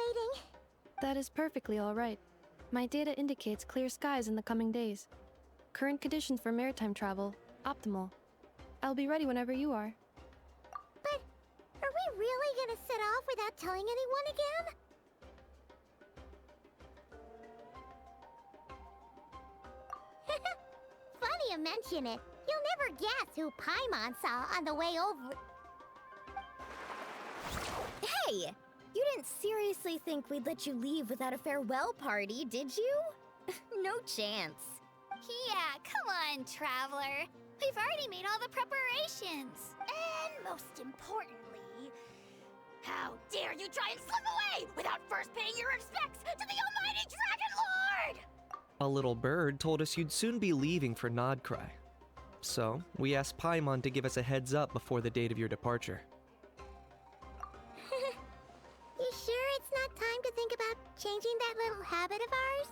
waiting. That is perfectly all right. My data indicates clear skies in the coming days. Current conditions for maritime travel, optimal. I'll be ready whenever you are. But are we really gonna set off without telling anyone again? Funny you mention it. You'll never guess who Paimon saw on the way over. Hey! You didn't seriously think we'd let you leave without a farewell party, did you? No chance. Yeah, come on, Traveler. We've already made all the preparations. And most importantly, how dare you try and slip away without first paying your respects to the almighty Dragon Lord! A little bird told us you'd soon be leaving for Nod Kraj. So, we asked Paimon to give us a heads up before the date of your departure. You sure it's not time to think about changing that little habit of ours?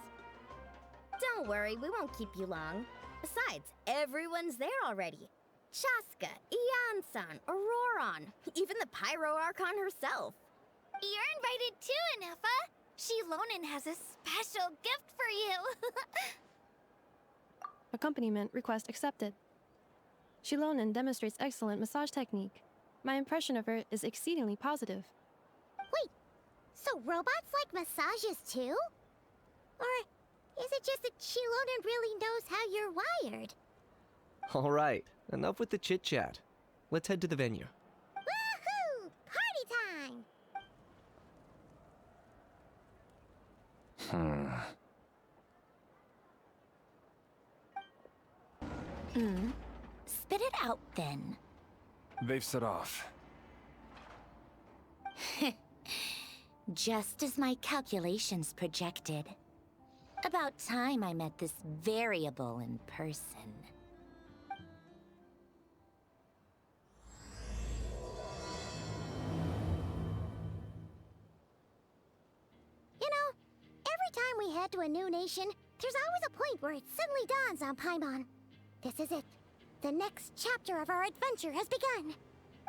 Don't worry, we won't keep you long. Besides, everyone's there already. Chaska, Ian-san, Auroron, even the Pyro Archon herself. You're invited too, Anefa. Shilonen has a special gift for you. Accompaniment request accepted. Shilonen demonstrates excellent massage technique. My impression of her is exceedingly positive. Wait, so robots like massages too? Or is it just that Shilonen really knows how you're wired? All right, enough with the chit-chat. Let's head to the venue. Woohoo! Party time! Spit it out then. They've set off. Just as my calculations projected. About time I met this variable in person. You know, every time we head to a new nation, there's always a point where it suddenly dawns on Paimon. This is it. The next chapter of our adventure has begun.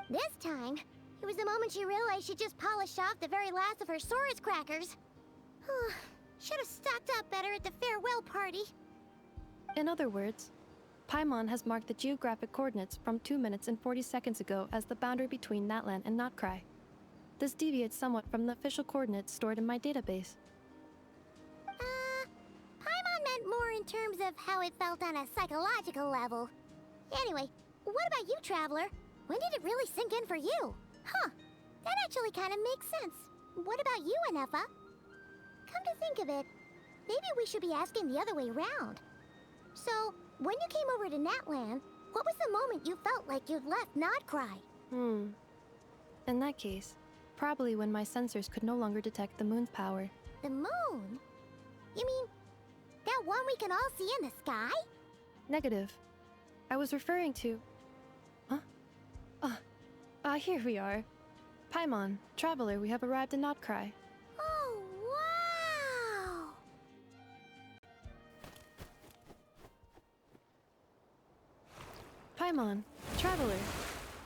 This time, it was the moment she realized she just polished off the very last of her Saurus crackers. Should have stocked up better at the farewell party. In other words, Paimon has marked the geographic coordinates from 2 minutes and 40 seconds ago as the boundary between Natlan and Nod Kraj. This deviates somewhat from the official coordinates stored in my database. Paimon meant more in terms of how it felt on a psychological level. Anyway, what about you, Traveler? When did it really sink in for you? Huh, that actually kind of makes sense. What about you, Anefa? Come to think of it, maybe we should be asking the other way around. So, when you came over to Natlan, what was the moment you felt like you'd left Nod Kraj? In that case, probably when my sensors could no longer detect the moon's power. The moon? You mean that one we can all see in the sky? Negative. I was referring to... Here we are. Paimon, Traveler, we have arrived in Nod Kraj. Oh, wow! Paimon, Traveler,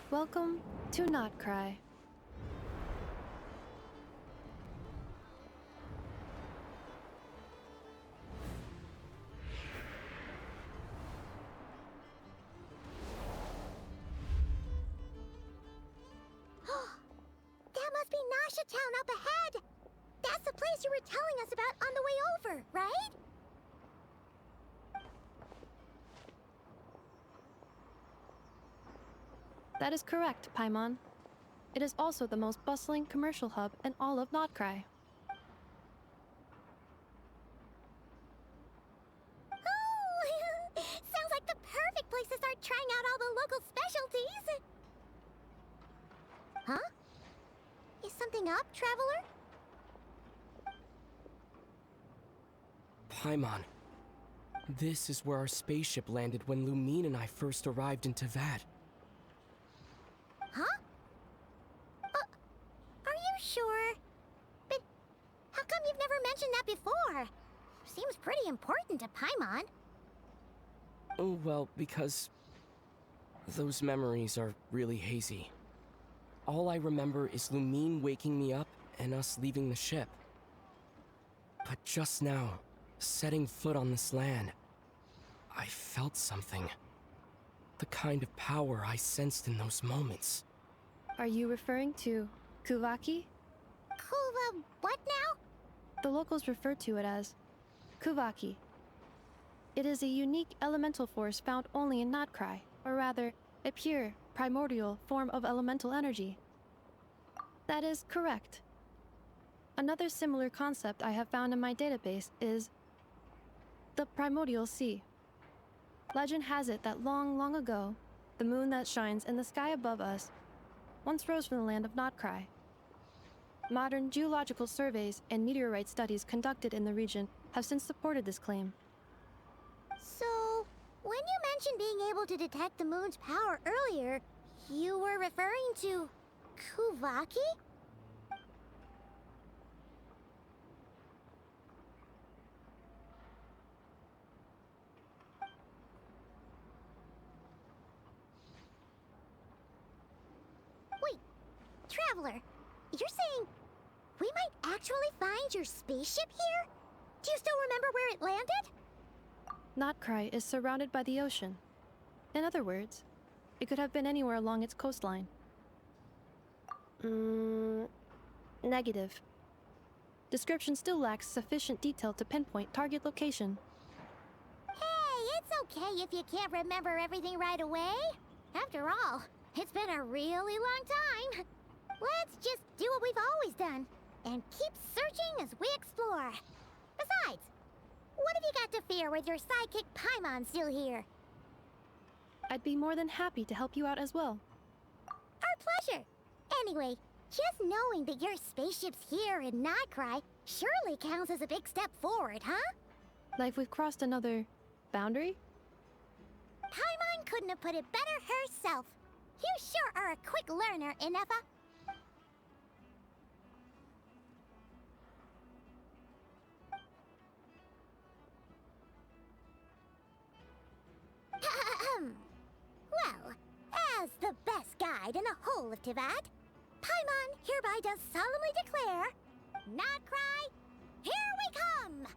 welcome to Nod Kraj. That must be Nasha Town up ahead! That's the place you were telling us about on the way over, right? That is correct, Paimon. It is also the most bustling commercial hub in all of Nod Kraj. Oh! Sounds like the perfect place to start trying out all the local specialties! Huh? Is something up, Traveler? Paimon, this is where our spaceship landed when Lumine and I first arrived into Vat. Huh? Are you sure? But how come you've never mentioned that before? Seems pretty important to Paimon. Oh, well, because those memories are really hazy. All I remember is Lumine waking me up and us leaving the ship. But just now, setting foot on this land, I felt something. The kind of power I sensed in those moments. Are you referring to Kuvaki? Kuva, what now? The locals refer to it as Kuvaki. It is a unique elemental force found only in Nod Kraj, or rather, a pure, primordial form of elemental energy. That is correct. Another similar concept I have found in my database is the primordial sea. Legend has it that long, long ago, the moon that shines in the sky above us once rose from the land of Nod Kraj. Modern geological surveys and meteorite studies conducted in the region have since supported this claim. So, when you mentioned being able to detect the moon's power earlier, you were referring to Kuvaki? Wait, Traveler, you're saying we might actually find your spaceship here? Do you still remember where it landed? Nod Kraj is surrounded by the ocean. In other words, it could have been anywhere along its coastline. Negative. Description still lacks sufficient detail to pinpoint target location. Hey, it's okay if you can't remember everything right away. After all, it's been a really long time. Let's just do what we've always done and keep searching as we explore. Besides, what have you got to fear with your sidekick Paimon still here? I'd be more than happy to help you out as well. Our pleasure. Anyway, just knowing that your spaceship's here in Nod Kraj surely counts as a big step forward, huh? Like we've crossed another boundary? Paimon couldn't have put it better herself. You sure are a quick learner, Inefa. Well, as the best guide in the whole of Tivat, Paimon hereby does solemnly declare, Nod Kraj, here we come!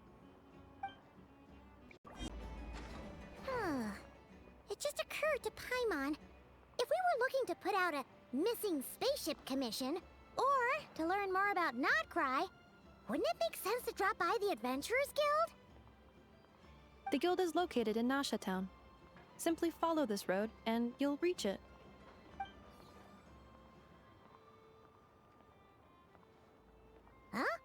It just occurred to Paimon, if we were looking to put out a missing spaceship commission, or to learn more about Nod Kraj, wouldn't it make sense to drop by the Adventurers Guild? The guild is located in Nasha Town. Simply follow this road, and you'll reach it. Huh?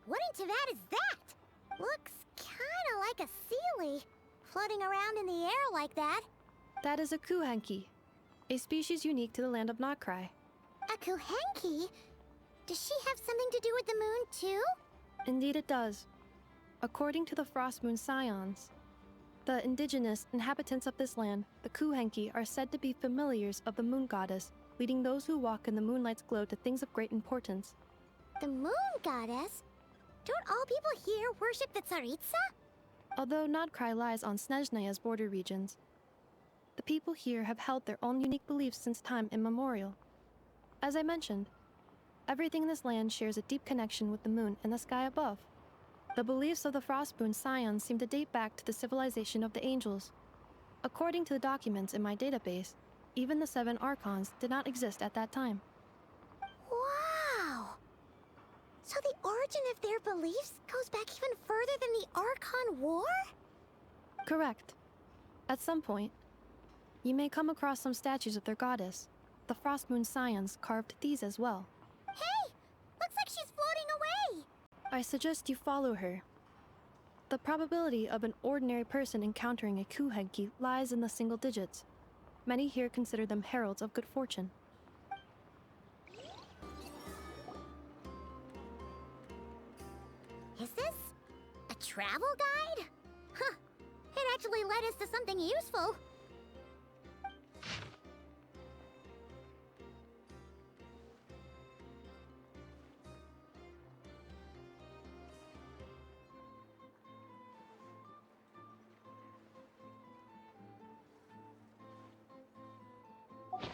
What in Tivat is that? Looks kinda like a sealy, floating around in the air like that. That is a Kouhenki, a species unique to the land of Nod Kraj. A Kouhenki? Does she have something to do with the moon, too? Indeed it does. According to the Frost Moon Scions, the indigenous inhabitants of this land, the Kouhenki, are said to be familiars of the moon goddess, leading those who walk in the moonlight's glow to things of great importance. The moon goddess? Don't all people here worship the Tsaritsa? Although Nod Kraj lies on Snezhnaya's border regions, the people here have held their own unique beliefs since time immemorial. As I mentioned, everything in this land shares a deep connection with the moon and the sky above. The beliefs of the Frostmoon Scions seem to date back to the civilization of the angels. According to the documents in my database, even the 7 Archons did not exist at that time. Wow! So the origin of their beliefs goes back even further than the Archon War? Correct. At some point, you may come across some statues of their goddess. The Frostmoon Scions carved these as well. Hey! Looks like she's floating away! I suggest you follow her. The probability of an ordinary person encountering a Kouhenki lies in the single digits. Many here consider them heralds of good fortune. Is this a travel guide? Huh. It actually led us to something useful.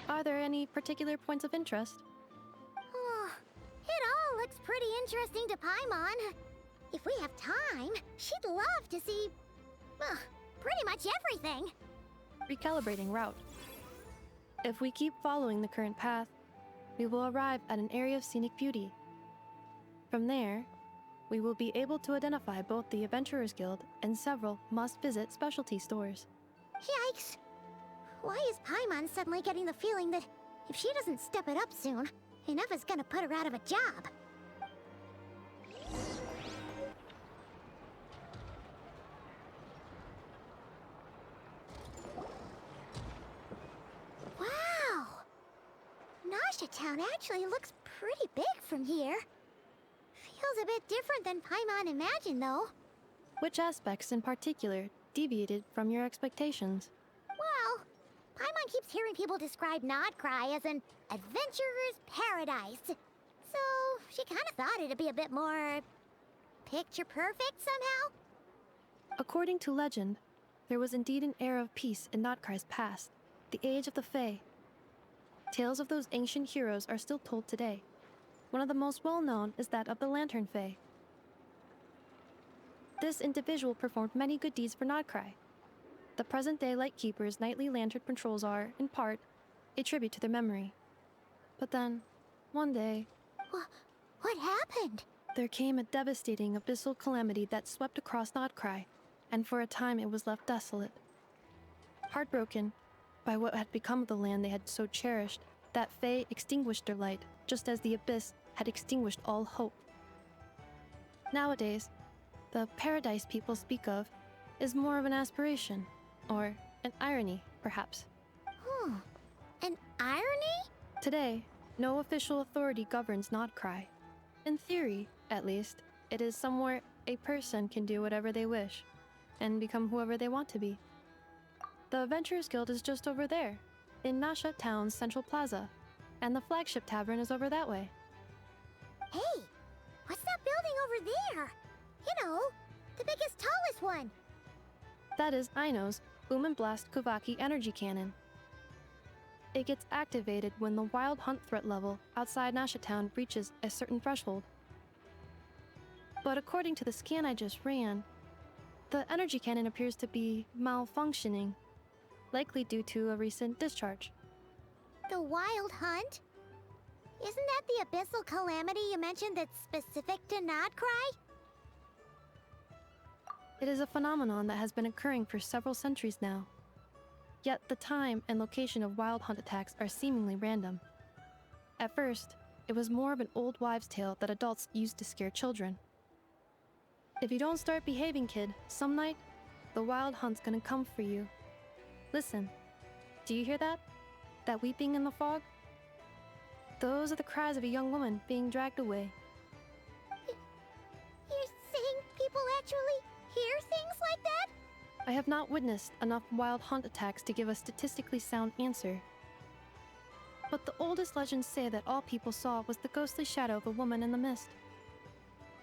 Are there any particular points of interest? Oh, it all looks pretty interesting to Paimon. If we have time, she'd love to see, pretty much everything. Recalibrating route. If we keep following the current path, we will arrive at an area of scenic beauty. From there, we will be able to identify both the Adventurers Guild and several must-visit specialty stores. Yikes! Why is Paimon suddenly getting the feeling that if she doesn't step it up soon, enough is gonna put her out of a job? Wow! Nasha Town actually looks pretty big from here. Feels a bit different than Paimon imagined, though. Which aspects in particular deviated from your expectations? Well, Paimon keeps hearing people describe Nod Kraj as an adventurer's paradise. So, she kind of thought it'd be a bit more picture perfect somehow. According to legend, there was indeed an era of peace in Nod Kraj's past, the age of the Fae. Tales of those ancient heroes are still told today. One of the most well-known is that of the Lantern Fae. This individual performed many good deeds for Nod Kraj. The present-day Lightkeeper's nightly lantern patrols are, in part, a tribute to their memory. But then, one day, What happened? there came a devastating abyssal calamity that swept across Nod Kraj, and for a time it was left desolate. Heartbroken by what had become of the land they had so cherished, that Fae extinguished their light, just as the abyss had extinguished all hope. Nowadays, the paradise people speak of is more of an aspiration, or an irony, perhaps. An irony? Today, no official authority governs Nod Kraj. In theory, at least, it is somewhere a person can do whatever they wish, and become whoever they want to be. The Adventurers Guild is just over there, in Nasha Town's central plaza, and the flagship tavern is over that way. Hey, what's that building over there? You know, the biggest, tallest one. That is Aino's Boom and Blast Kuvaki energy cannon. It gets activated when the wild hunt threat level outside Nasha Town reaches a certain threshold. But according to the scan I just ran, the energy cannon appears to be malfunctioning, likely due to a recent discharge. The wild hunt? Isn't that the abyssal calamity you mentioned that's specific to Nod Kraj? It is a phenomenon that has been occurring for several centuries now. Yet the time and location of wild hunt attacks are seemingly random. At first, it was more of an old wives' tale that adults used to scare children. If you don't start behaving, kid, some night, the wild hunt's gonna come for you. Listen, do you hear that? That weeping in the fog? Those are the cries of a young woman being dragged away. You're saying people actually hear things like that? I have not witnessed enough wild hunt attacks to give a statistically sound answer. But the oldest legends say that all people saw was the ghostly shadow of a woman in the mist.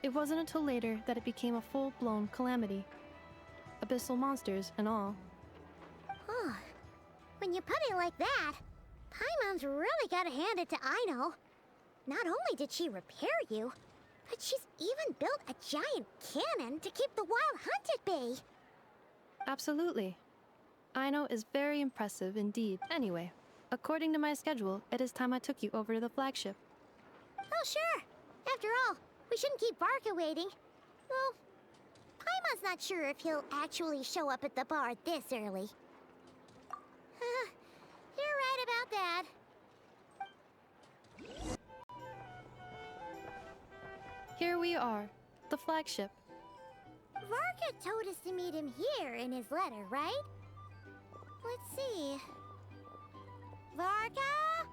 It wasn't until later that it became a full-blown calamity. Abyssal monsters and all. Oh, when you put it like that, Paimon's really gotta hand it to Aino. Not only did she repair you, but she's even built a giant cannon to keep the wild hunt at bay. Absolutely. Aino is very impressive indeed. Anyway, according to my schedule, it is time I took you over to the flagship. Oh, sure. After all, we shouldn't keep Barca waiting. Well, Paimon's not sure if he'll actually show up at the bar this early. You're right about that. Here we are, the flagship. Varka told us to meet him here in his letter, right? Let's see. Varka?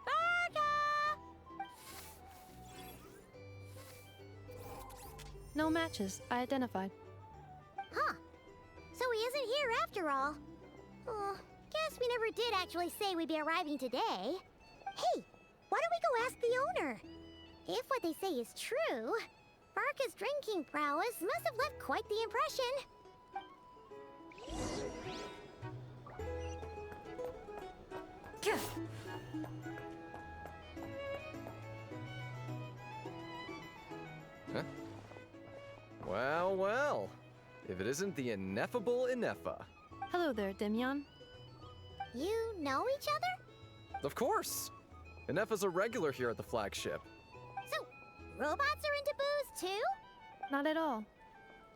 Varka! No matches, I identified. Huh. So he isn't here after all. Oh, guess we never did actually say we'd be arriving today. Hey, why don't we go ask the owner? If what they say is true, Varka's drinking prowess must have left quite the impression. Well, well. If it isn't the ineffable Ineffa. Hello there, Demyon. You know each other? Of course! Ineffa's a regular here at the flagship. So, robots are into booze too? Not at all.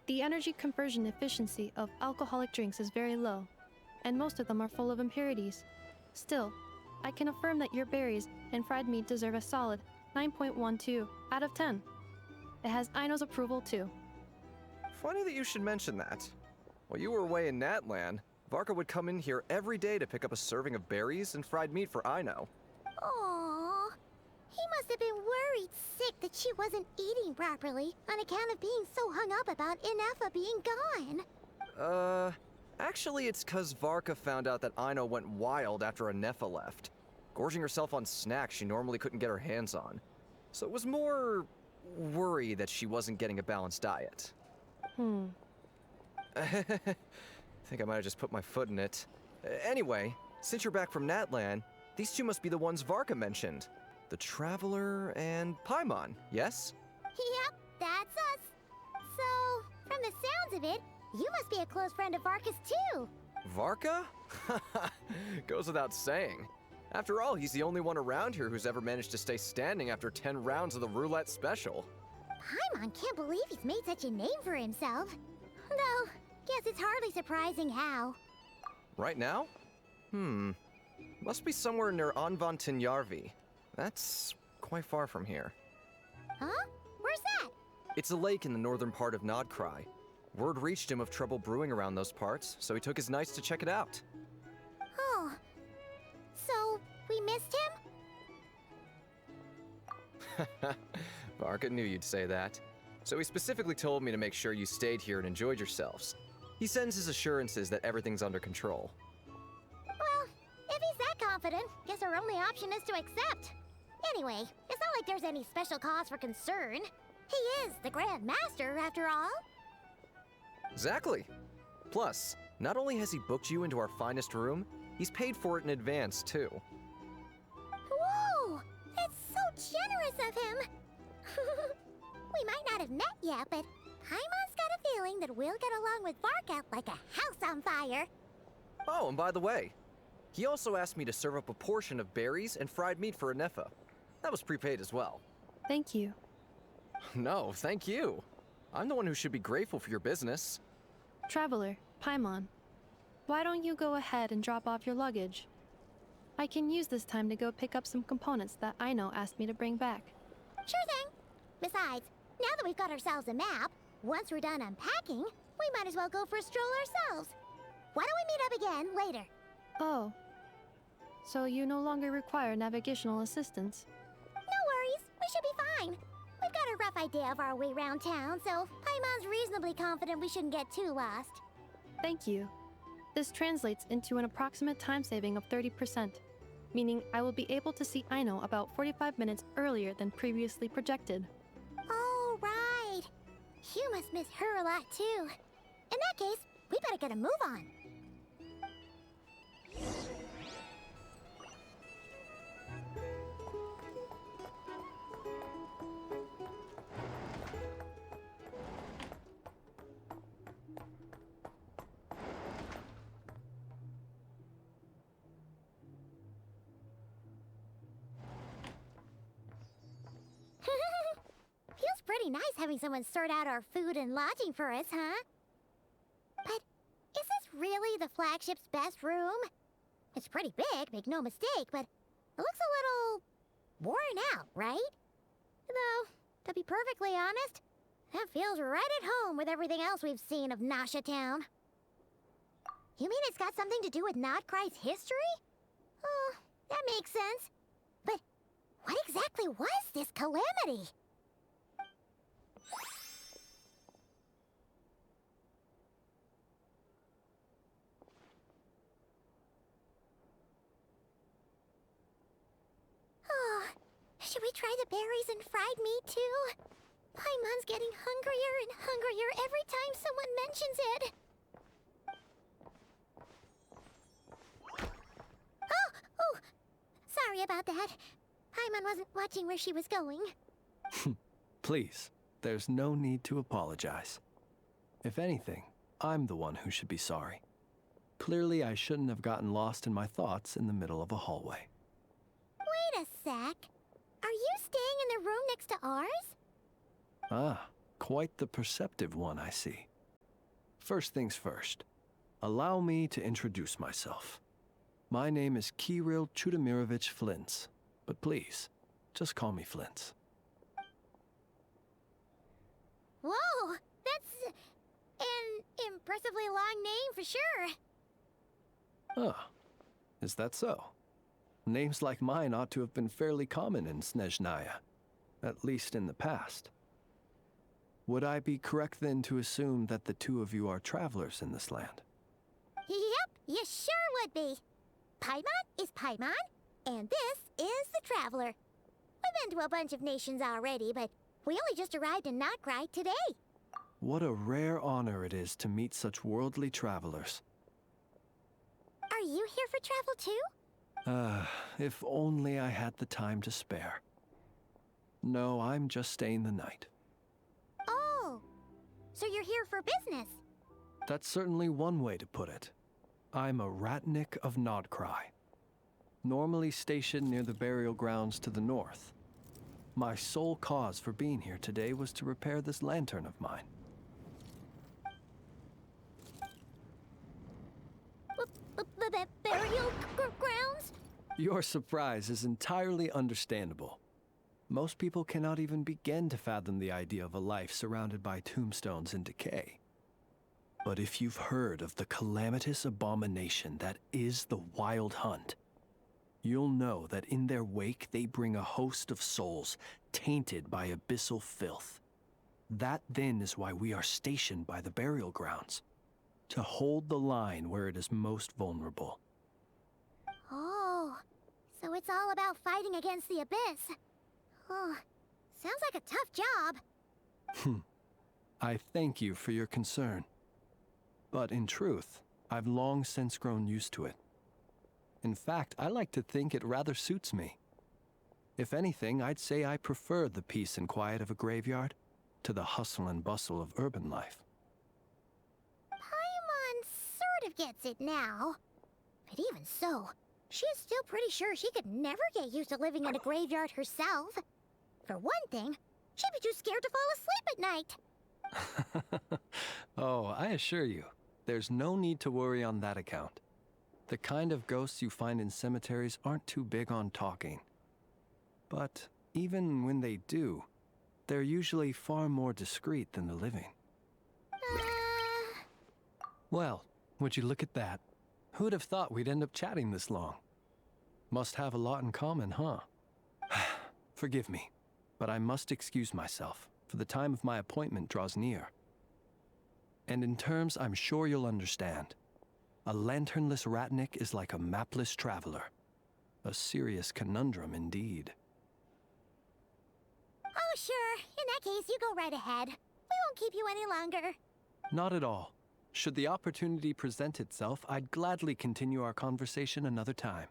The energy conversion efficiency of alcoholic drinks is very low, and most of them are full of impurities. Still, I can affirm that your berries and fried meat deserve a solid 9.12 out of 10. It has Aino's approval too. Funny that you should mention that. While you were away in Natlan, Varka would come in here every day to pick up a serving of berries and fried meat for Aino. Aww. He must have been worried sick that she wasn't eating properly on account of being so hung up about Ineffa being gone. Actually it's 'cause Varka found out that Aino went wild after Ineffa left, gorging herself on snacks she normally couldn't get her hands on. So it was more worry that she wasn't getting a balanced diet. Think I might have just put my foot in it. Anyway, since you're back from Natlan, these two must be the ones Varka mentioned. The Traveler and Paimon, yes? Yep, that's us. So, from the sounds of it, you must be a close friend of Varka's too. Varka? Goes without saying. After all, he's the only one around here who's ever managed to stay standing after 10 rounds of the roulette special. Paimon can't believe he's made such a name for himself. Though, guess it's hardly surprising how. Right now? Must be somewhere near Anvantinyarvi. That's quite far from here. Huh? Where's that? It's a lake in the northern part of Nod Kraj. Word reached him of trouble brewing around those parts, so he took his knights to check it out. Oh. So, we missed him? Varka knew you'd say that. So he specifically told me to make sure you stayed here and enjoyed yourselves. He sends his assurances that everything's under control. Well, if he's that confident, guess our only option is to accept. Anyway, it's not like there's any special cause for concern. He is the Grand Master, after all. Exactly. Plus, not only has he booked you into our finest room, he's paid for it in advance, too. Whoa! That's so generous of him! We might not have met yet, but Paimon's got a feeling that we'll get along with Varka like a house on fire. Oh, and by the way, he also asked me to serve up a portion of berries and fried meat for Ineffa. That was prepaid as well. Thank you. No, thank you. I'm the one who should be grateful for your business. Traveler, Paimon, why don't you go ahead and drop off your luggage? I can use this time to go pick up some components that Aino asked me to bring back. Sure thing. Besides, now that we've got ourselves a map, once we're done unpacking, we might as well go for a stroll ourselves. Why don't we meet up again later? Oh. So you no longer require navigational assistance? No worries, we should be fine. We've got a rough idea of our way around town, so Paimon's reasonably confident we shouldn't get too lost. Thank you. This translates into an approximate time saving of 30%, meaning I will be able to see Aino about 45 minutes earlier than previously projected. Oh, right. You must miss her a lot, too. In that case, we better get a move on. Feels pretty nice having someone sort out our food and lodging for us, huh? But is this really the flagship's best room? It's pretty big, make no mistake, but it looks a little worn out, right? Though, to be perfectly honest, that feels right at home with everything else we've seen of Nasha Town. You mean it's got something to do with Nod Krai's history? Oh, that makes sense. But what exactly was this calamity? Oh, should we try the berries and fried meat too? Paimon's getting hungrier and hungrier every time someone mentions it. Oh, sorry about that. Paimon wasn't watching where she was going. Please, there's no need to apologize. If anything, I'm the one who should be sorry. Clearly, I shouldn't have gotten lost in my thoughts in the middle of a hallway. Wait a sec. Are you staying in the room next to ours? Ah, quite the perceptive one, I see. First things first, allow me to introduce myself. My name is Kirill Chudamirovich Flins, but please, just call me Flins. Whoa, that's an impressively long name for sure. Ah, is that so? Names like mine ought to have been fairly common in Snezhnaya, at least in the past. Would I be correct then to assume that the two of you are travelers in this land? Yep, you sure would be. Paimon is Paimon, and this is the Traveler. We've been to a bunch of nations already, but we only just arrived in Nod Kraj today. What a rare honor it is to meet such worldly travelers. Are you here for travel too? If only I had the time to spare. No, I'm just staying the night. Oh, so you're here for business? That's certainly one way to put it. I'm a ratnik of Nod Kraj, normally stationed near the burial grounds to the north. My sole cause for being here today was to repair this lantern of mine. Burial grounds? Your surprise is entirely understandable. Most people cannot even begin to fathom the idea of a life surrounded by tombstones and decay. But if you've heard of the calamitous abomination that is the Wild Hunt, you'll know that in their wake they bring a host of souls tainted by abyssal filth. That then is why we are stationed by the burial grounds, to hold the line where it is most vulnerable. Oh, so it's all about fighting against the abyss. Oh, sounds like a tough job. I thank you for your concern. But in truth, I've long since grown used to it. In fact, I like to think it rather suits me. If anything, I'd say I prefer the peace and quiet of a graveyard to the hustle and bustle of urban life. Paimon sort of gets it now. But even so, she's still pretty sure she could never get used to living in a graveyard herself. For one thing, she'd be too scared to fall asleep at night. Oh, I assure you, there's no need to worry on that account. The kind of ghosts you find in cemeteries aren't too big on talking. But even when they do, they're usually far more discreet than the living. Well, would you look at that? Who'd have thought we'd end up chatting this long? Must have a lot in common, huh? Forgive me, but I must excuse myself, for the time of my appointment draws near. And in terms I'm sure you'll understand, a lanternless ratnik is like a mapless traveler. A serious conundrum indeed. Oh, sure. In that case, you go right ahead. We won't keep you any longer. Not at all. Should the opportunity present itself, I'd gladly continue our conversation another time.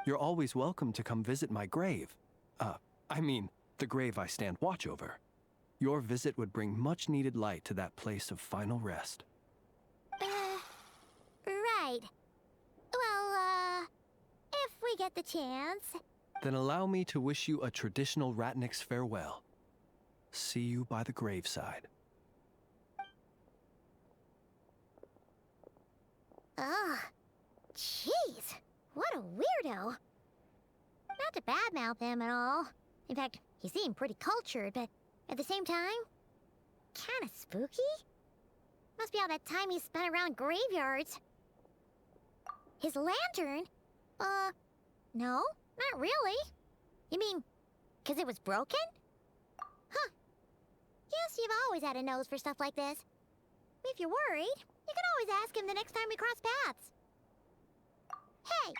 You're always welcome to come visit my grave. I mean, the grave I stand watch over. Your visit would bring much needed light to that place of final rest. Right. Well, if we get the chance. Then allow me to wish you a traditional ratnik's farewell. See you by the graveside. Ugh. Jeez. What a weirdo. Not to badmouth him at all. In fact, he seemed pretty cultured, but at the same time, kinda spooky? Must be all that time he spent around graveyards. His lantern? No, not really. You mean, 'cause it was broken? Huh. Guess you've always had a nose for stuff like this. If you're worried, you can always ask him the next time we cross paths. Hey,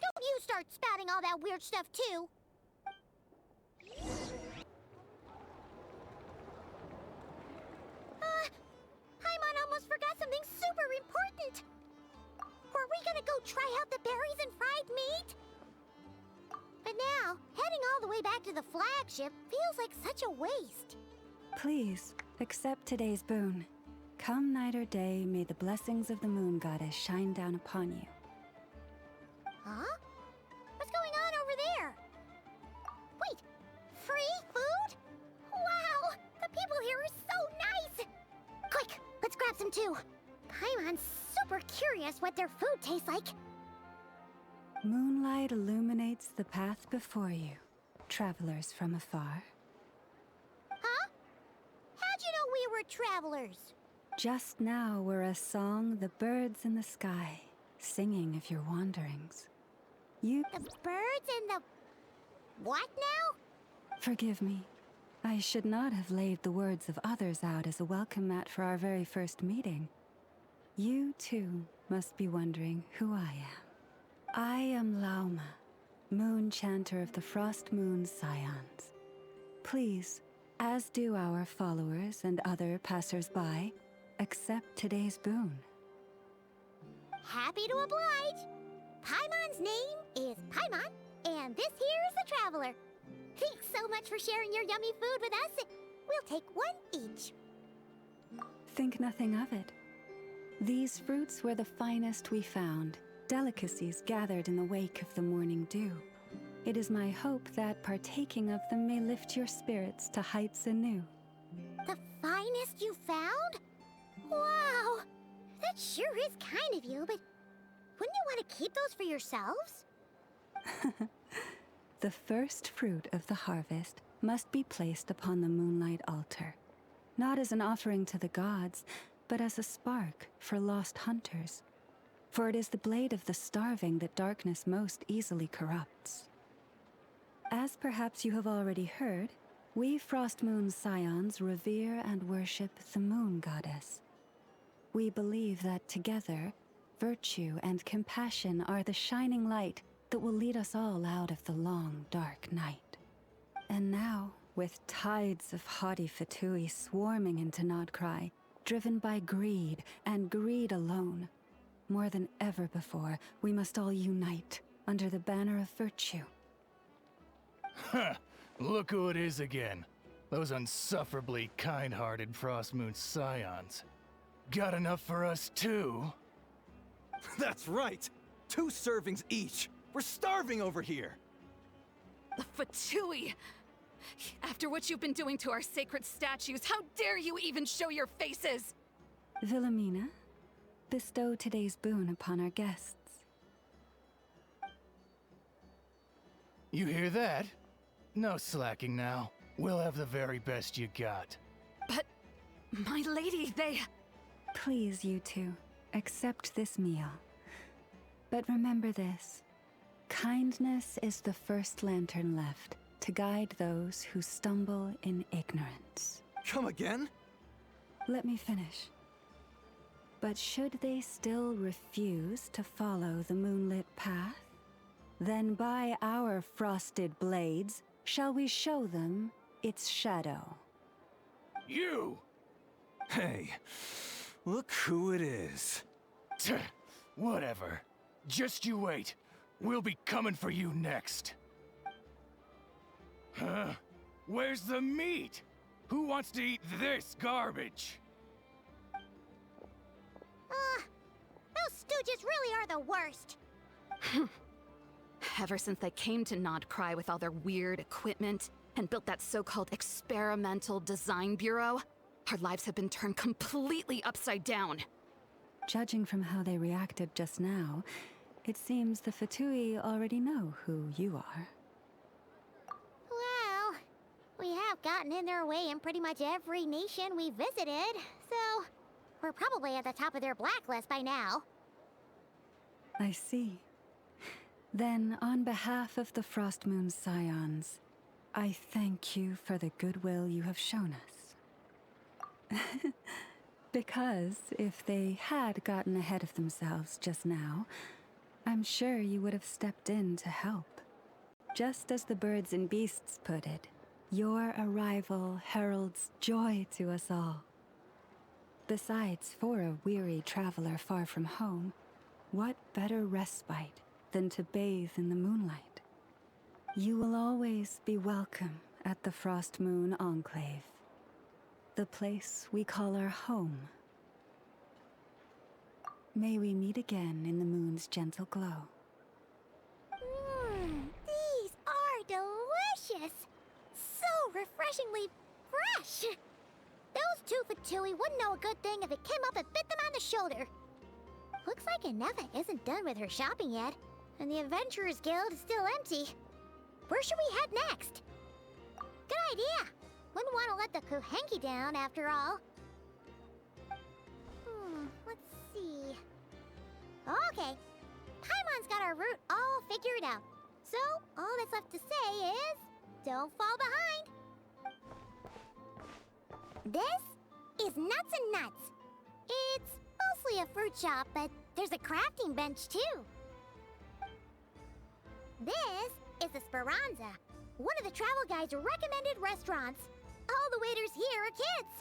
don't you start spouting all that weird stuff too. Paimon almost forgot something super important. Were we gonna go try out the berries and fried meat? But now, heading all the way back to the flagship feels like such a waste. Please, accept today's boon. Come night or day, may the blessings of the moon goddess shine down upon you. Huh? What's going on over there? Wait, free food? Wow, the people here are so nice! Quick, let's grab some too. Paimon's super curious what their food tastes like. Moonlight illuminates the path before you, travelers from afar. Huh? How'd you know we were travelers? Just now were a song the birds in the sky, singing of your wanderings. You... The birds and the... what now? Forgive me. I should not have laid the words of others out as a welcome mat for our very first meeting. You, too, must be wondering who I am. I am Laumoi, moon chanter of the Frost Moon Scions. Please, as do our followers and other passers-by, accept today's boon. Happy to oblige. Paimon's name is Paimon, and this here is the traveler. Thanks so much for sharing your yummy food with us. We'll take one each. Think nothing of it. These fruits were the finest we found, delicacies gathered in the wake of the morning dew. It is my hope that partaking of them may lift your spirits to heights anew. The finest you found? Wow! That sure is kind of you, but wouldn't you want to keep those for yourselves? The first fruit of the harvest must be placed upon the moonlight altar, not as an offering to the gods, but as a spark for lost hunters. For it is the blade of the starving that darkness most easily corrupts. As perhaps you have already heard, we Frost Moon Scions revere and worship the moon goddess. We believe that together, virtue and compassion are the shining light that will lead us all out of the long, dark night. And now, with tides of haughty Fatui swarming into Nod Kraj, driven by greed, and greed alone, more than ever before, we must all unite under the banner of virtue. Huh! Look who it is again. Those unsufferably kind-hearted Frost Moon Scions. Got enough for us too? That's right! 2 servings each! We're starving over here! The Fatui! After what you've been doing to our sacred statues, how dare you even show your faces? Wilhelmina, bestow today's boon upon our guests. You hear that? No slacking now. We'll have the very best you got. But, my lady, they... Please, you two, accept this meal. But remember this. Kindness is the first lantern left to guide those who stumble in ignorance. Come again? Let me finish. But should they still refuse to follow the moonlit path, then by our frosted blades shall we show them its shadow. You! Hey, look who it is. Whatever. Just you wait. We'll be coming for you next. Huh? Where's the meat? Who wants to eat this garbage? Those stooges really are the worst. Ever since they came to Nod Kraj with all their weird equipment and built that so-called experimental design bureau, our lives have been turned completely upside down. Judging from how they reacted just now, it seems the Fatui already know who you are. Well, we have gotten in their way in pretty much every nation we visited, so we're probably at the top of their blacklist by now. I see. Then, on behalf of the Frost Moon Scions, I thank you for the goodwill you have shown us. Because if they had gotten ahead of themselves just now, I'm sure you would have stepped in to help. Just as the birds and beasts put it, your arrival heralds joy to us all. Besides, for a weary traveler far from home, what better respite than to bathe in the moonlight? You will always be welcome at the Frost Moon Enclave, the place we call our home, May we meet again in the moon's gentle glow. These are delicious! So refreshingly fresh! Those two Fatui wouldn't know a good thing if it came up and bit them on the shoulder. Looks like Inefa isn't done with her shopping yet, and the Adventurers Guild is still empty. Where should we head next? Good idea! Wouldn't want to let the Koohenki down, after all. Let's see... Okay, Paimon's got our route all figured out. So, all that's left to say is... don't fall behind! This is Nuts and Nuts. It's mostly a fruit shop, but there's a crafting bench, too. This is the Speranza, one of the travel guide's recommended restaurants. All the waiters here are kids.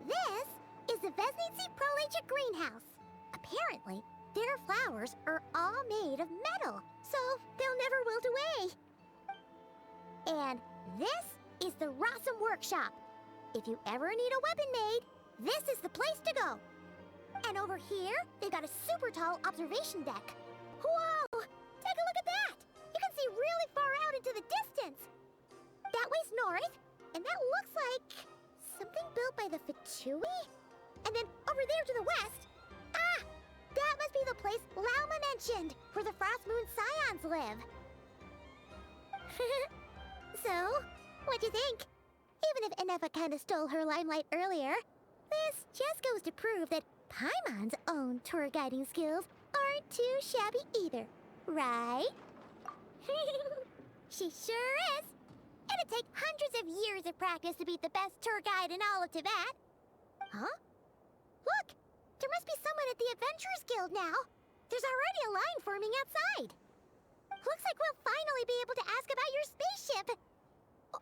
This is the Predvestnicey Prolage greenhouse. Apparently, their flowers are all made of metal, so they'll never wilt away. And this is the Rossum Workshop. If you ever need a weapon made, this is the place to go. And over here, they've got a super tall observation deck. Whoa! Take a look at that! You can see really far out into the distance. That way's north, and that looks like something built by the Fatui? And then over there to the west, that must be the place Laumay mentioned, where the Frost Moon Scions live. So, what'd you think? Even if Inefa kinda stole her limelight earlier, this just goes to prove that Paimon's own tour guiding skills aren't too shabby either, right? She sure is! It'd take hundreds of years of practice to beat the best tour guide in all of Tibet. Huh? Look! There must be someone at the Adventurers Guild now. There's already a line forming outside. Looks like we'll finally be able to ask about your spaceship.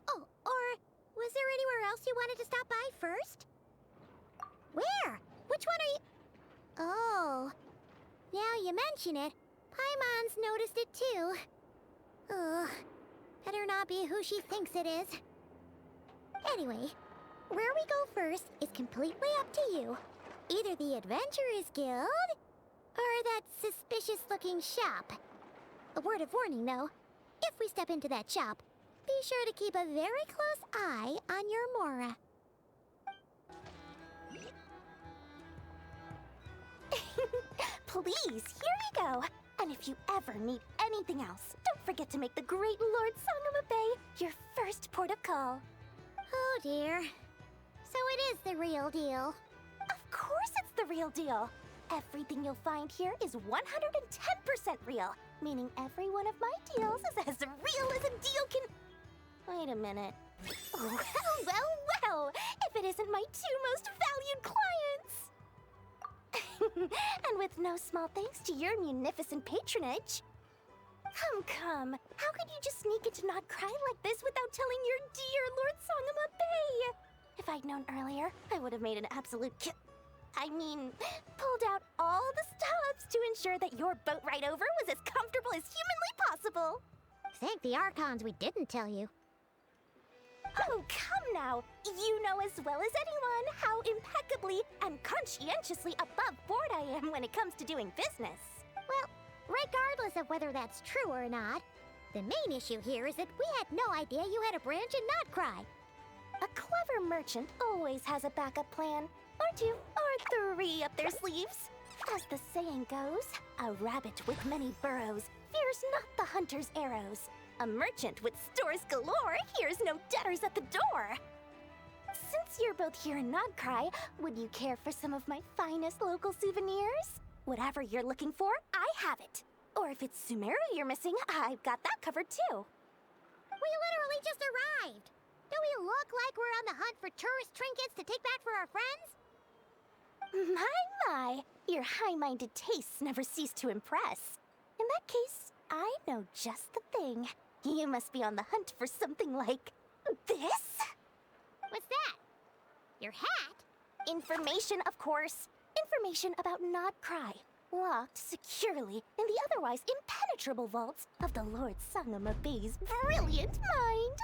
Oh, or was there anywhere else you wanted to stop by first? Where? Which one are you... Oh, now you mention it, Paimon's noticed it too. Ugh, better not be who she thinks it is. Anyway, where we go first is completely up to you. Either the Adventurers Guild, or that suspicious-looking shop. A word of warning, though. If we step into that shop, be sure to keep a very close eye on your Mora. Please, here we go. And if you ever need anything else, don't forget to make the great Lord Sangama Bay your first port of call. Oh dear. So it is the real deal. Of course it's the real deal. Everything you'll find here is 110% real, meaning every one of my deals is as real as a deal can... Wait a minute. Well, if it isn't my two most valued clients! And with no small thanks to your munificent patronage. Come, how could you just sneak into Nod Kraj like this without telling your dear Lord Sangama Bay? If I'd known earlier, I would have made an absolute pulled out all the stops to ensure that your boat ride over was as comfortable as humanly possible. Thank the Archons we didn't tell you. Oh, come now! You know as well as anyone how impeccably and conscientiously above board I am when it comes to doing business. Well, regardless of whether that's true or not, the main issue here is that we had no idea you had a branch in Nod Kraj. A clever merchant always has a backup plan, or two, or three up their sleeves. As the saying goes, a rabbit with many burrows fears not the hunter's arrows. A merchant with stores galore hears no debtors at the door. Since you're both here in Nod Kraj, would you care for some of my finest local souvenirs? Whatever you're looking for, I have it. Or if it's Sumeru you're missing, I've got that covered too. We literally just arrived. Do we look like we're on the hunt for tourist trinkets to take back for our friends? My, your high-minded tastes never cease to impress. In that case, I know just the thing. You must be on the hunt for something like this? What's that? Your hat? Information, of course. Information about Nod Kraj, locked securely in the otherwise impenetrable vaults of the Lord Sangama Bay's brilliant mind.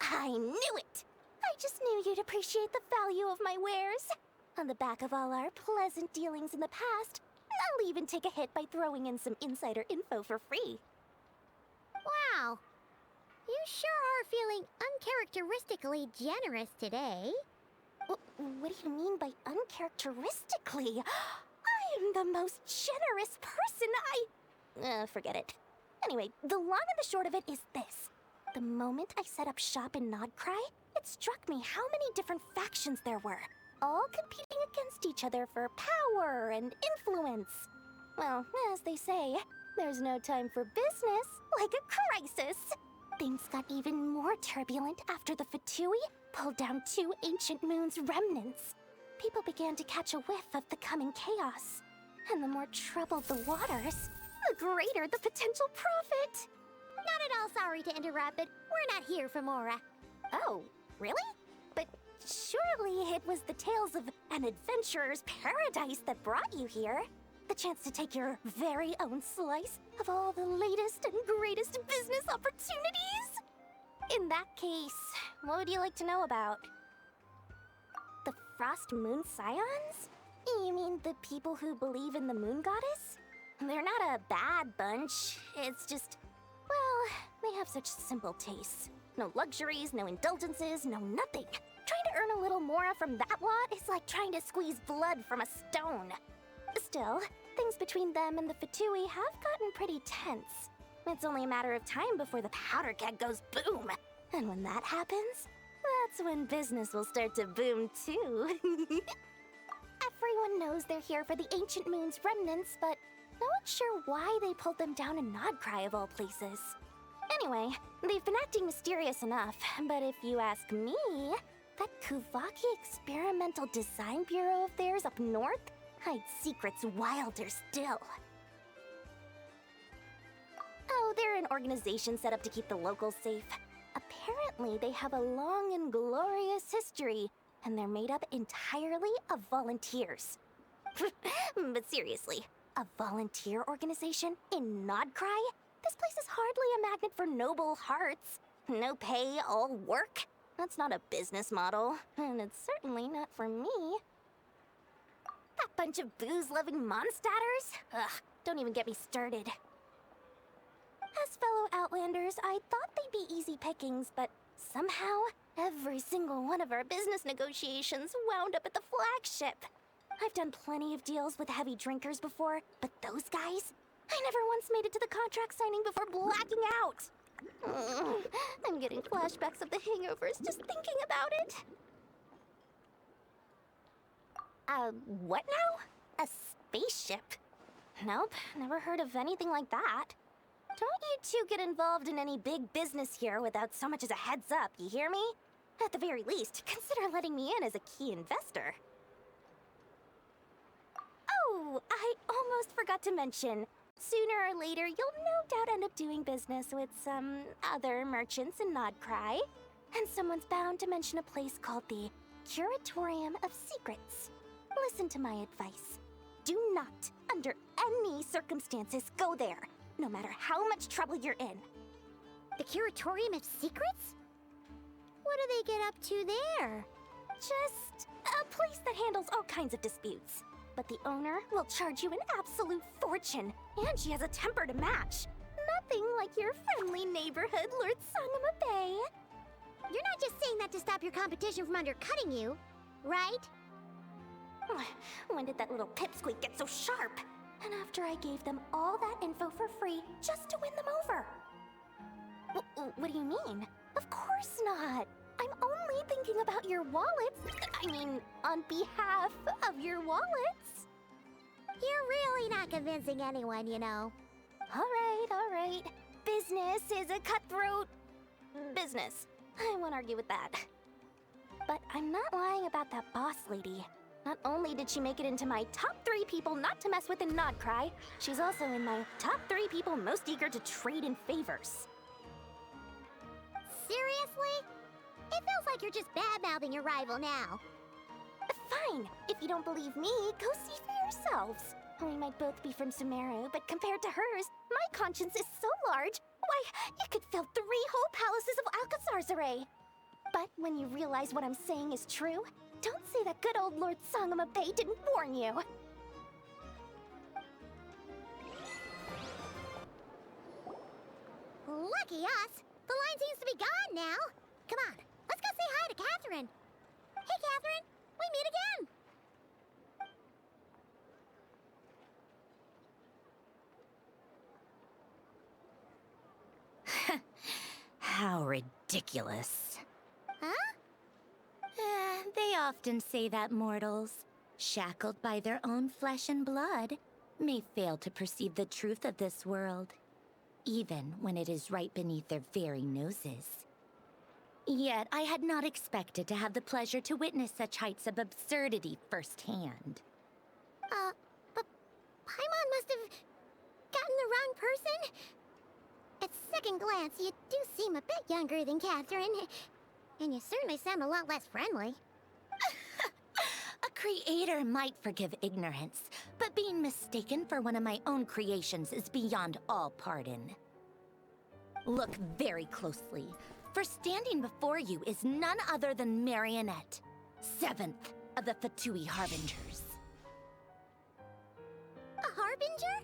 I knew it! I just knew you'd appreciate the value of my wares. On the back of all our pleasant dealings in the past, I'll even take a hit by throwing in some insider info for free. Wow. You sure are feeling uncharacteristically generous today. What do you mean by uncharacteristically? I am the most generous person. Forget it. Anyway, the long and the short of it is this. The moment I set up shop in Nod Kraj, it struck me how many different factions there were, all competing against each other for power and influence. Well, as they say, there's no time for business like a crisis. Things got even more turbulent after the Fatui pulled down 2 ancient moon's remnants. People began to catch a whiff of the coming chaos. And the more troubled the waters, the greater the potential profit. Not at all sorry to interrupt, but we're not here for Mora. Oh, really? But surely it was the tales of an adventurer's paradise that brought you here. The chance to take your very own slice of all the latest and greatest business opportunities. In that case, what would you like to know about? The Frost Moon Scions? You mean the people who believe in the moon goddess? They're not a bad bunch. It's just, well, they have such simple tastes. No luxuries, no indulgences, no nothing. Trying to earn a little more from that lot is like trying to squeeze blood from a stone. Still, things between them and the Fatui have gotten pretty tense. It's only a matter of time before the powder keg goes boom. And when that happens, that's when business will start to boom too. Everyone knows they're here for the ancient moon's remnants, but no one's sure why they pulled them down in Nod Kraj of all places. Anyway, they've been acting mysterious enough, but if you ask me, that Kuvaki Experimental Design Bureau of theirs up north hides secrets wilder still. Oh, they're an organization set up to keep the locals safe. Apparently, they have a long and glorious history, and they're made up entirely of volunteers. But seriously, a volunteer organization in Nod Kraj? This place is hardly a magnet for noble hearts. No pay, all work. That's not a business model, and it's certainly not for me. That bunch of booze-loving monstatters? Ugh, don't even get me started. As fellow Outlanders, I thought they'd be easy pickings, but somehow, every single one of our business negotiations wound up at the flagship. I've done plenty of deals with heavy drinkers before, but those guys? I never once made it to the contract signing before blacking out. I'm getting flashbacks of the hangovers just thinking about it. What now? A spaceship? Nope, never heard of anything like that. Don't you two get involved in any big business here without so much as a heads up, you hear me? At the very least, consider letting me in as a key investor. Oh, I almost forgot to mention. Sooner or later, you'll no doubt end up doing business with some other merchants in Nod Kraj. And someone's bound to mention a place called the Curatorium of Secrets. Listen to my advice. Do not, under any circumstances, go there, no matter how much trouble you're in. The Curatorium of Secrets? What do they get up to there? Just a place that handles all kinds of disputes. But the owner will charge you an absolute fortune, and she has a temper to match. Nothing like your friendly neighborhood Lord Sangama Bay. You're not just saying that to stop your competition from undercutting you, right? When did that little pipsqueak get so sharp? And after I gave them all that info for free just to win them over. What do you mean? Of course not. I'm only thinking about your wallets. I mean, on behalf of your wallets. You're really not convincing anyone, you know. All right. Business is a cutthroat business. I won't argue with that. But I'm not lying about that boss lady. Not only did she make it into my top 3 people not to mess with in Nod Kraj, she's also in my top 3 people most eager to trade in favors. Seriously? It feels like you're just bad-mouthing your rival now. Fine. If you don't believe me, go see for yourselves. We might both be from Sumeru, but compared to hers, my conscience is so large, why, it could fill 3 whole palaces of Alcazar's array. But when you realize what I'm saying is true, Don't say that good old Lord Sangamabe didn't warn you. Lucky us! The line seems to be gone now. Come on, let's go say hi to Catherine. Hey, Catherine, we meet again. How ridiculous. Huh? They often say that mortals, shackled by their own flesh and blood, may fail to perceive the truth of this world, even when it is right beneath their very noses. Yet I had not expected to have the pleasure to witness such heights of absurdity firsthand. But Paimon must have gotten the wrong person? At second glance, you do seem a bit younger than Catherine. And you certainly sound a lot less friendly. A creator might forgive ignorance, but being mistaken for one of my own creations is beyond all pardon. Look very closely, for standing before you is none other than Marionette, 7th of the Fatui Harbingers. A harbinger?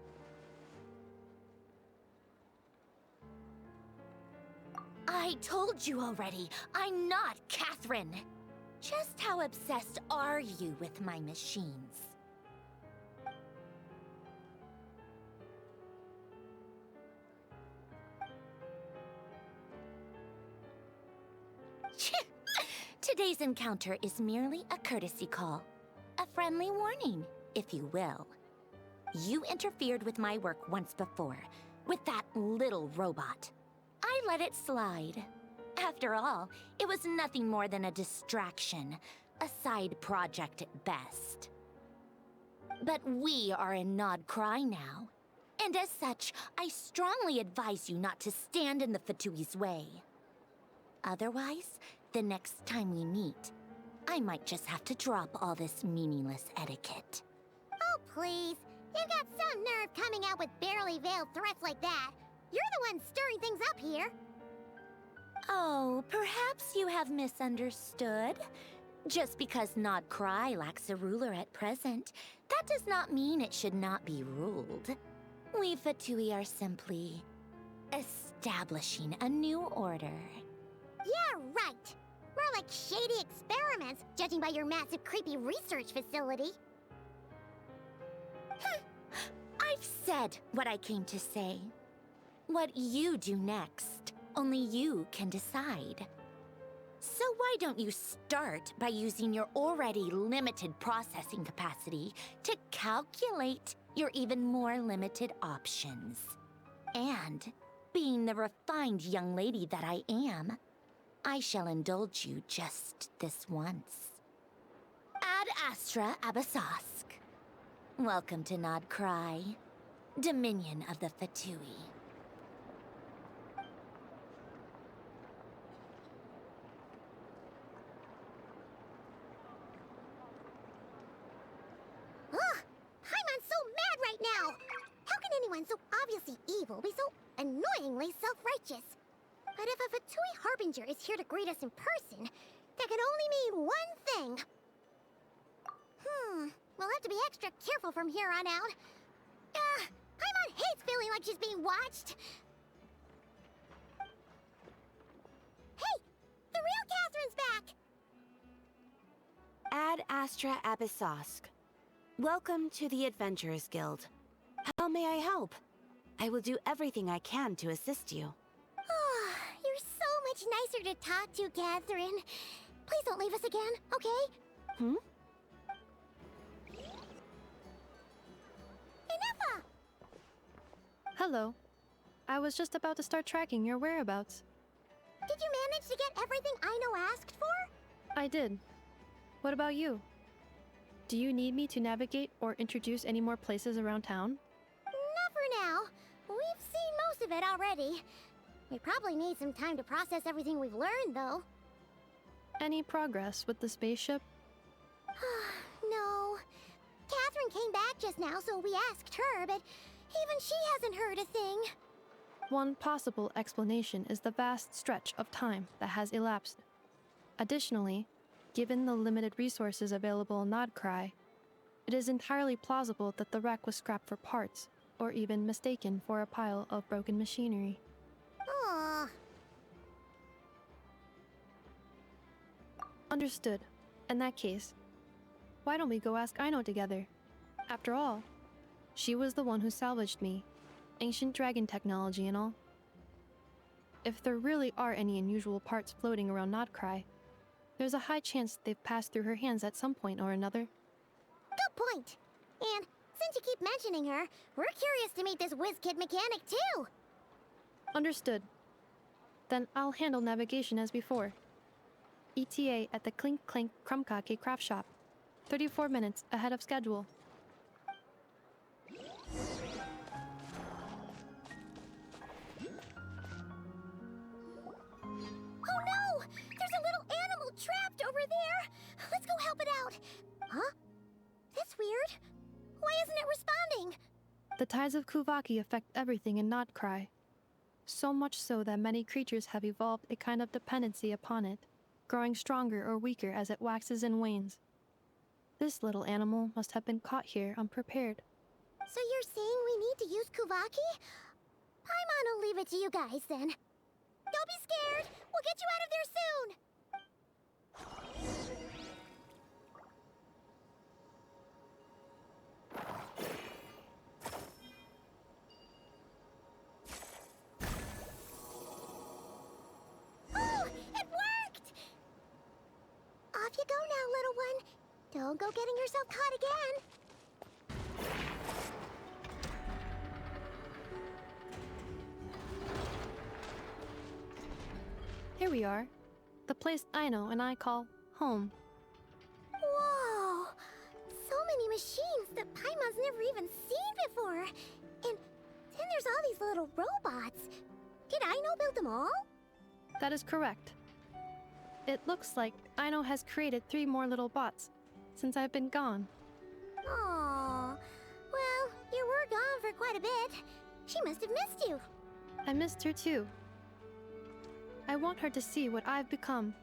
I told you already, I'm not Catherine. Just how obsessed are you with my machines? Today's encounter is merely a courtesy call. A friendly warning, if you will. You interfered with my work once before, with that little robot. I let it slide. After all, it was nothing more than a distraction, a side project at best. But we are in Nod Crai now, and as such, I strongly advise you not to stand in the Fatui's way. Otherwise, the next time we meet, I might just have to drop all this meaningless etiquette. Oh, please. You've got some nerve coming out with barely veiled threats like that. You're the one stirring things up here. Oh, perhaps you have misunderstood. Just because Nod Crai lacks a ruler at present, that does not mean it should not be ruled. We Fatui are simply establishing a new order. Yeah, right. More like shady experiments, judging by your massive creepy research facility. I've said what I came to say. What you do next, only you can decide. So why don't you start by using your already limited processing capacity to calculate your even more limited options? And, being the refined young lady that I am, I shall indulge you just this once. Ad Astra Abasask. Welcome to Nod Crai, Dominion of the Fatui. Ugh! Paimon's so mad right now! How can anyone so obviously evil be so annoyingly self-righteous? But if a Fatui Harbinger is here to greet us in person, that can only mean one thing. We'll have to be extra careful from here on out. Paimon hates feeling like she's being watched. Hey! The real Catherine's back! Ad Astra Abyssosque. Welcome to the Adventurers Guild. How may I help? I will do everything I can to assist you. You're so much nicer to talk to, Catherine. Please don't leave us again, okay? Enough! Hello. I was just about to start tracking your whereabouts. Did you manage to get everything Ayno asked for? I did. What about you? Do you need me to navigate or introduce any more places around town? Not for now. We've seen most of it already. We probably need some time to process everything we've learned, though. Any progress with the spaceship? No. Catherine came back just now, so we asked her, but even she hasn't heard a thing. One possible explanation is the vast stretch of time that has elapsed. Additionally, Given the limited resources available in Nod Kraj, it is entirely plausible that the wreck was scrapped for parts, or even mistaken for a pile of broken machinery. Aw. Understood. In that case, why don't we go ask Ayno together? After all, she was the one who salvaged me. Ancient dragon technology and all. If there really are any unusual parts floating around Nod Kraj, there's a high chance they've passed through her hands at some point or another. Good point. And since you keep mentioning her, we're curious to meet this whiz-kid mechanic too. Understood. Then I'll handle navigation as before. ETA at the Clink Clank Krumkake craft shop. 34 minutes ahead of schedule. Oh no! There's a little animal trapped over there! Let's go help it out! Huh? That's weird. Why isn't it responding? The tides of Kuvaki affect everything in Nod Kraj. So much so that many creatures have evolved a kind of dependency upon it, growing stronger or weaker as it waxes and wanes. This little animal must have been caught here unprepared. So you're saying we need to use Kuvaki? Paimon will leave it to you guys then. Don't be scared! We'll get you out of there soon! Oh! It worked! Off you go now, little one. Don't go getting yourself caught again. Here we are. The place Ayno and I call home. Whoa! So many machines that Paimon's never even seen before. And then there's all these little robots. Did Ayno build them all? That is correct. It looks like Ayno has created 3 more little bots since I've been gone. Aww. Well, you were gone for quite a bit. She must have missed you. I missed her too. I want her to see what I've become.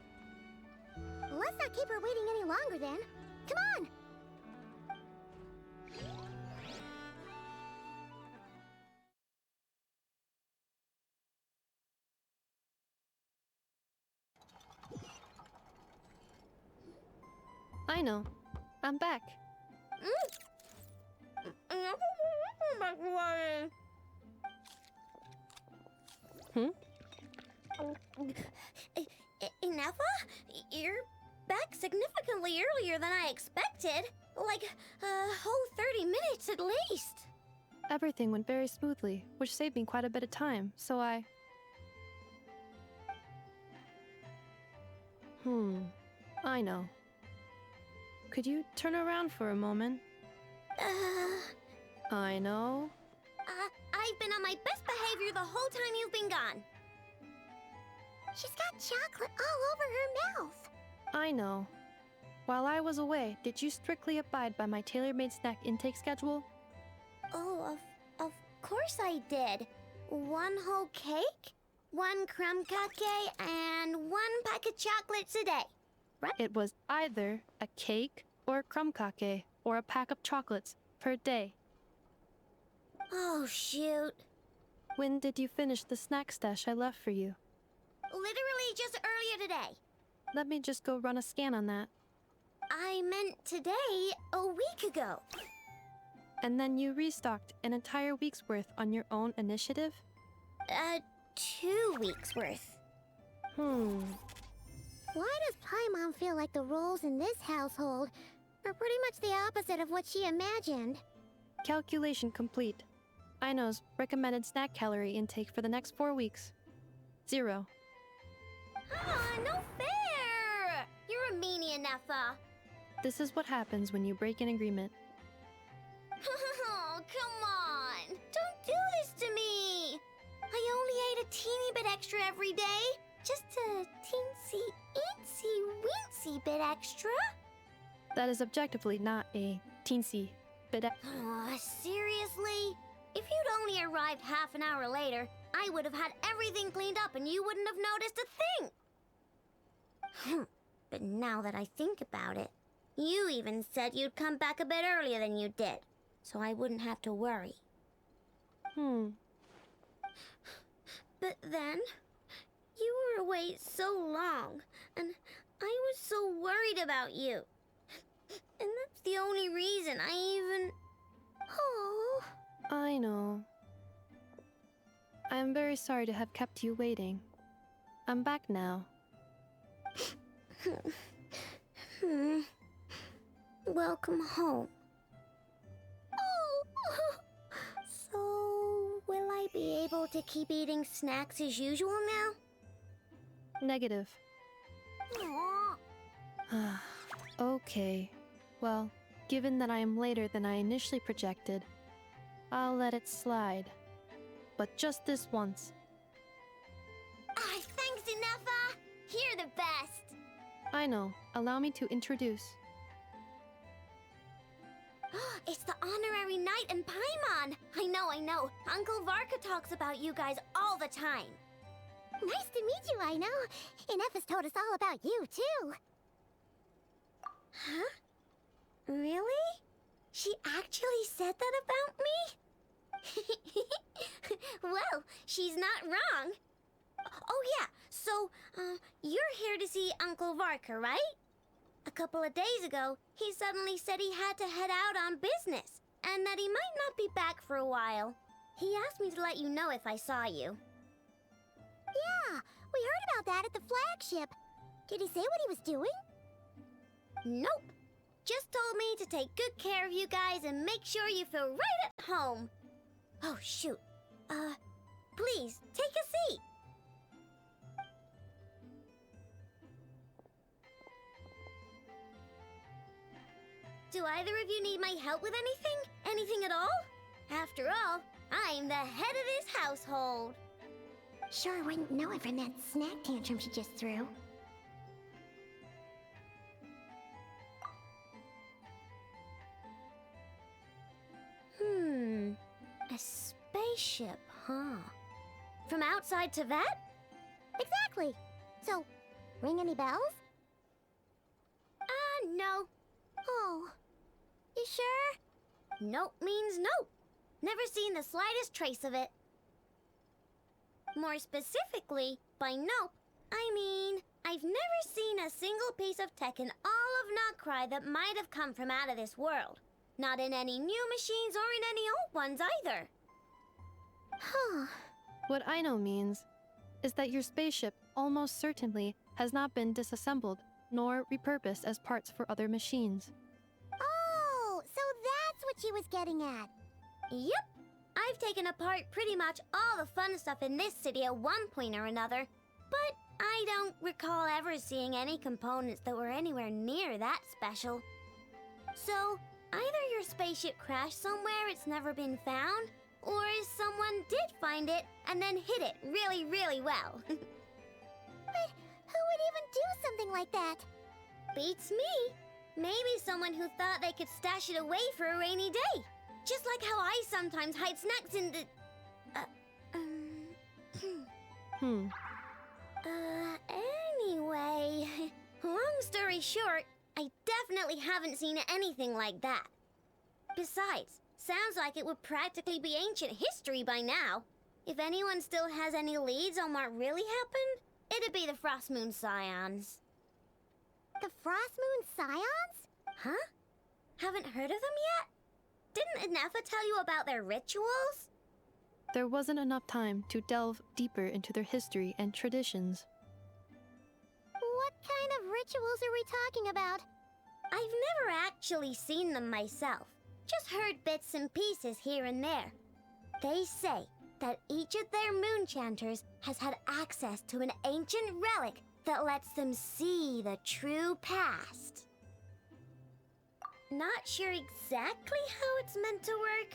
Let's not keep her waiting any longer then. Come on! Ayno, I'm back. Ineffa? You're back significantly earlier than I expected. Like, a whole 30 minutes at least. Everything went very smoothly, which saved me quite a bit of time, so I... Ayno. Could you turn around for a moment? Ayno? I've been on my best behavior the whole time you've been gone. She's got chocolate all over her mouth. Ayno. While I was away, did you strictly abide by my tailor-made snack intake schedule? Oh, of course I did. 1 whole cake, 1 crumb cake, and 1 pack of chocolates a day. Right? It was either a cake or a krumkake or a pack of chocolates per day. Oh, shoot. When did you finish the snack stash I left for you? Literally just earlier today. Let me just go run a scan on that. I meant today, a week ago. And then you restocked an entire week's worth on your own initiative? 2 weeks worth. Why does Paimon feel like the roles in this household are pretty much the opposite of what she imagined? Calculation complete. Ayno's recommended snack calorie intake for the next 4 weeks. 0. No fair! You're a meanie, Ineffa. This is what happens when you break an agreement. Oh, come on! Don't do this to me! I only ate a teeny bit extra every day. Just a teensy, eensy, weensy bit extra. That is objectively not a teensy bit. Seriously? If you'd only arrived half an hour later, I would have had everything cleaned up and you wouldn't have noticed a thing. But now that I think about it, you even said you'd come back a bit earlier than you did, so I wouldn't have to worry. But then, you were away so long, and I was so worried about you. And that's the only reason I even... Oh. I know. I am very sorry to have kept you waiting. I'm back now. Welcome home. Oh. So, will I be able to keep eating snacks as usual now? Negative. Okay. Well, given that I am later than I initially projected, I'll let it slide. But just this once. Thanks, Inefa! You're the best! I know. Allow me to introduce. It's the honorary knight and Paimon! I know. Uncle Varka talks about you guys all the time. Nice to meet you, Ayno. Inefa's told us all about you, too. Huh? Really? She actually said that about me? Well, she's not wrong. Oh yeah, so, you're here to see Uncle Varka, right? A couple of days ago, he suddenly said he had to head out on business, and that he might not be back for a while. He asked me to let you know if I saw you. Yeah, we heard about that at the flagship. Did he say what he was doing? Nope. Just told me to take good care of you guys and make sure you feel right at home. Oh, shoot. Please, take a seat. Do either of you need my help with anything? Anything at all? After all, I'm the head of this household. Sure wouldn't know it from that snack tantrum she just threw. A spaceship, huh? From outside to that? Exactly. So, ring any bells? No. Oh. You sure? Nope means nope. Never seen the slightest trace of it. More specifically, by nope, I mean, I've never seen a single piece of tech in all of Nod Kraj that might have come from out of this world. Not in any new machines or in any old ones either. Huh. What Ayno means is that your spaceship almost certainly has not been disassembled nor repurposed as parts for other machines. Oh, so that's what she was getting at. Yep. I've taken apart pretty much all the fun stuff in this city at one point or another, but I don't recall ever seeing any components that were anywhere near that special. So, either your spaceship crashed somewhere it's never been found, or someone did find it and then hid it really, really well. But who would even do something like that? Beats me. Maybe someone who thought they could stash it away for a rainy day. Just like how I sometimes hide snacks in the... Anyway, long story short, I definitely haven't seen anything like that. Besides, sounds like it would practically be ancient history by now. If anyone still has any leads on what really happened, it'd be the Frost Moon Scions. The Frost Moon Scions? Huh? Haven't heard of them yet? Didn't Inefa tell you about their rituals? There wasn't enough time to delve deeper into their history and traditions. What kind of rituals are we talking about? I've never actually seen them myself. Just heard bits and pieces here and there. They say that each of their moon chanters has had access to an ancient relic that lets them see the true past. Not sure exactly how it's meant to work.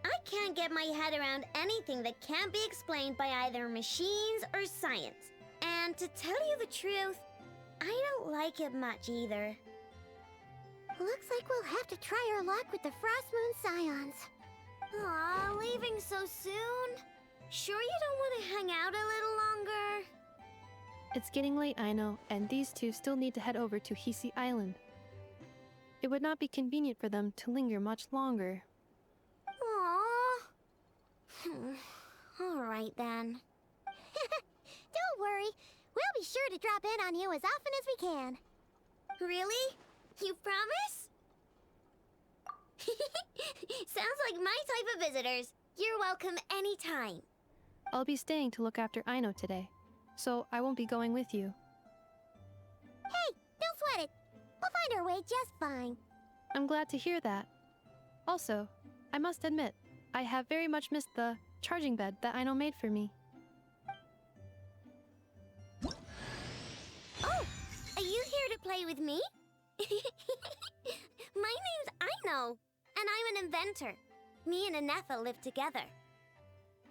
I can't get my head around anything that can't be explained by either machines or science. And to tell you the truth, I don't like it much either. Looks like we'll have to try our luck with the Frost Moon Scions. Aw, leaving so soon? Sure you don't want to hang out a little longer? It's getting late, Aino, and these two still need to head over to Hisi Island. It would not be convenient for them to linger much longer. Aww. Alright then. Don't worry. We'll be sure to drop in on you as often as we can. Really? You promise? Sounds like my type of visitors. You're welcome anytime. I'll be staying to look after Aino today, so I won't be going with you. Hey, don't sweat it. We'll find our way just fine. I'm glad to hear that. Also, I must admit, I have very much missed the charging bed that Aino made for me. Oh, are you here to play with me? My name's Aino, and I'm an inventor. Me and Anefa live together.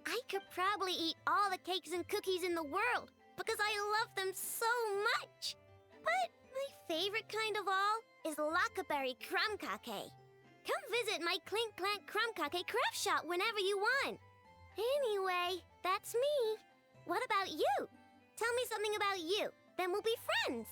I could probably eat all the cakes and cookies in the world because I love them so much. But my favorite kind of all is lacquerberry crumb cake. Come visit my Clink Clank crumb cake craft shop whenever you want. Anyway, that's me. What about you? Tell me something about you, then we'll be friends.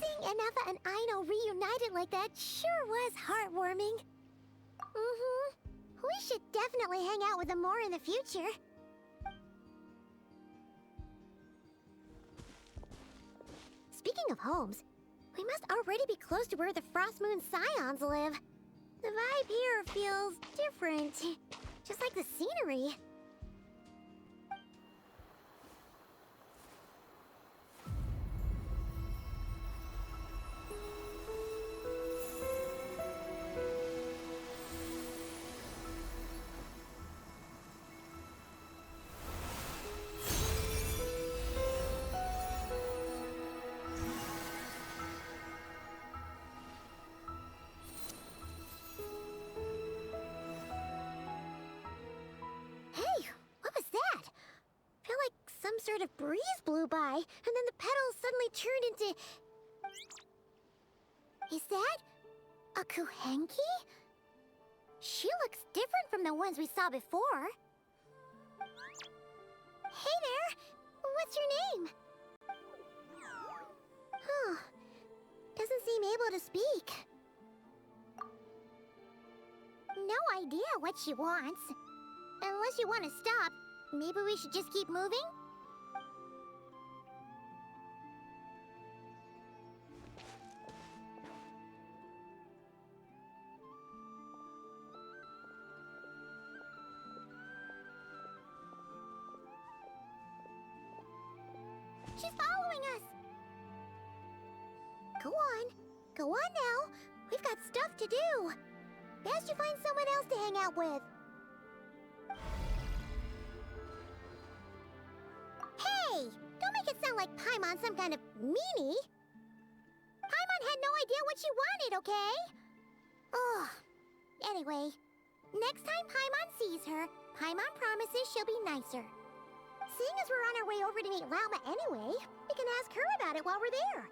Seeing Anefa and Aino reunited like that sure was heartwarming. We should definitely hang out with them more in the future. Speaking of homes, we must already be close to where the Frost Moon Scions live. The vibe here feels different, just like the scenery. Sort of breeze blew by, and then the petals suddenly turned into... Is that a Kouhenki? She looks different from the ones we saw before. Hey there! What's your name? Huh. Doesn't seem able to speak. No idea what she wants. Unless you want to stop, maybe we should just keep moving? She's following us! Go on. Go on now. We've got stuff to do. Best you find someone else to hang out with. Hey! Don't make it sound like Paimon's some kind of meanie. Paimon had no idea what she wanted, okay? Ugh. Anyway, next time Paimon sees her, Paimon promises she'll be nicer. Seeing as we're on our way over to meet Lauma anyway, we can ask her about it while we're there.